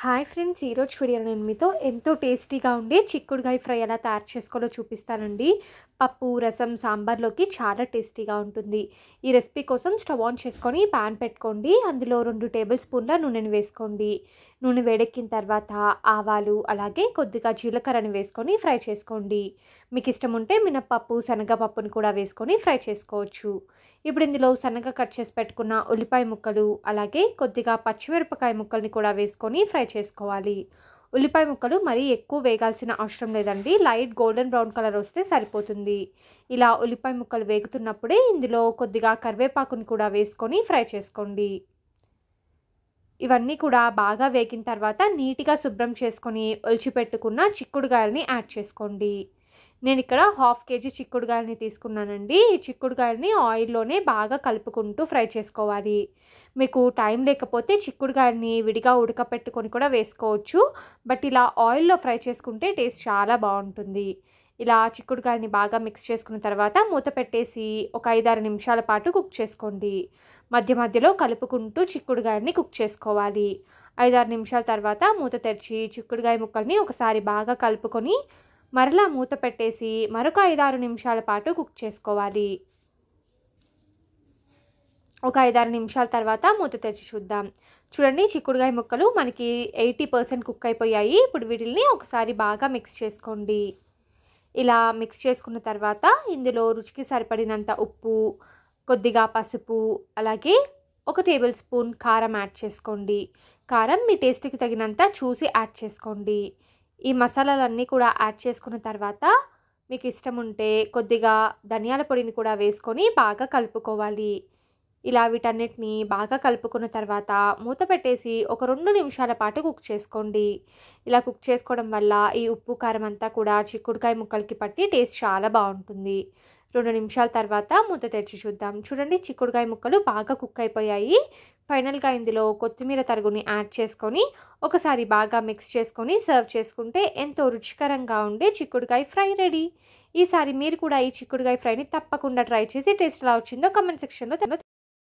Hi friends, ఈరోజు వీడియోలో నేను మీతో ఎంతో టేస్టీగా ఉండే చిక్కుడుగాయ ఫ్రై ఎలా తయారు చేసుకోవాలో చూపిస్తానండి. పప్పు, రసం, సాంబార్లోకి చాలా టేస్టీగా ఉంటుంది. ఈ రెసిపీ కోసం స్టవ్ ఆన్ చేసుకొని ప్యాన్ పెట్టుకోండి. అందులో 2 టేబుల్ స్పూన్ల నూనెను వేసుకోండి. నూనె వేడెక్కిన తర్వాత ఆవాలు అలాగే కొద్దిగా జీలకర్రని వేసుకొని ఫ్రై చేసుకోండి. మీకు ఇష్టం ఉంటే మినప్పప్పు, శనగపప్పుని కూడా వేసుకొని ఫ్రై చేసుకోవచ్చు. ఇప్పుడు ఇందులో సన్నగా కట్ చేసి పెట్టుకున్న ఉల్లిపాయ ముక్కలు అలాగే కొద్దిగా పచ్చిమిరపకాయ ముక్కల్ని కూడా వేసుకొని ఫ్రై చేసుకోవాలి. ఉల్లిపాయ ముక్కలు మరీ ఎక్కువ వేగాల్సిన అవసరం లేదండి. లైట్ గోల్డెన్ బ్రౌన్ కలర్ వస్తే సరిపోతుంది. ఇలా ఉల్లిపాయ ముక్కలు వేగుతున్నప్పుడే ఇందులో కొద్దిగా కరివేపాకుని కూడా వేసుకొని ఫ్రై చేసుకోండి. ఇవన్నీ కూడా బాగా వేగిన తర్వాత నీట్గా శుభ్రం చేసుకొని ఒలిచిపెట్టుకున్న చిక్కుడుగాయలని యాడ్ చేసుకోండి. నేను ఇక్కడ 1/2 కేజీ చిక్కుడుగాయలని తీసుకున్నానండి. ఈ చిక్కుడుగాయలని ఆయిల్లోనే బాగా కలుపుకుంటూ ఫ్రై చేసుకోవాలి. మీకు టైం లేకపోతే చిక్కుడుగాయలని విడిగా ఉడకపెట్టుకొని కూడా వేసుకోవచ్చు. బట్ ఇలా ఆయిల్లో ఫ్రై చేసుకుంటే టేస్ట్ చాలా బాగుంటుంది. ఇలా చిక్కుడుగాయలని బాగా మిక్స్ చేసుకున్న తర్వాత మూత పెట్టేసి ఒక 5-6 నిమిషాల పాటు కుక్ చేసుకోండి. మధ్య మధ్యలో కలుపుకుంటూ చిక్కుడుగాయలని కుక్ చేసుకోవాలి. 5-6 నిమిషాల తర్వాత మూత తెరిచి చిక్కుడుగాయ ముక్కల్ని ఒకసారి బాగా కలుపుకొని మరలా మూత పెట్టేసి మరొక 5-6 నిమిషాల పాటు కుక్ చేసుకోవాలి. ఒక 5-6 నిమిషాల తర్వాత మూత తెరిచి చూద్దాం. చూడండి, చిక్కుడుగాయ ముక్కలు మనకి 80% కుక్ అయిపోయాయి. ఇప్పుడు వీటిని ఒకసారి బాగా మిక్స్ చేసుకోండి. ఇలా మిక్స్ చేసుకున్న తర్వాత ఇందులో రుచికి సరిపడినంత ఉప్పు, కొద్దిగా పసుపు అలాగే 1 టేబుల్ స్పూన్ కారం యాడ్ చేసుకోండి. కారం మీ టేస్ట్కి తగినంత చూసి యాడ్ చేసుకోండి. ఈ మసాలాలన్నీ కూడా యాడ్ చేసుకున్న తర్వాత మీకు ఇష్టం ఉంటే కొద్దిగా ధనియాల పొడిని కూడా వేసుకొని బాగా కలుపుకోవాలి. ఇలా వీటన్నిటిని బాగా కలుపుకున్న తర్వాత మూత పెట్టేసి ఒక 2 నిమిషాల పాటు కుక్ చేసుకోండి. ఇలా కుక్ చేసుకోవడం వల్ల ఈ ఉప్పు కారం అంతా కూడా చిక్కుడుకాయ ముక్కలకి పట్టి టేస్ట్ చాలా బాగుంటుంది. 2 నిమిషాల తర్వాత మూత తెరిచి చూద్దాం. చూడండి, చిక్కుడుకాయ ముక్కలు బాగా కుక్ అయిపోయాయి. ఫైనల్గా ఇందులో కొత్తిమీర తరుగుని యాడ్ చేసుకొని ఒకసారి బాగా మిక్స్ చేసుకొని సర్వ్ చేసుకుంటే ఎంతో రుచికరంగా ఉండే చిక్కుడుకాయ ఫ్రై రెడీ. ఈసారి మీరు కూడా ఈ చిక్కుడుకాయ ఫ్రైని తప్పకుండా ట్రై చేసి టేస్ట్ ఎలా వచ్చిందో కామెంట్ సెక్షన్లో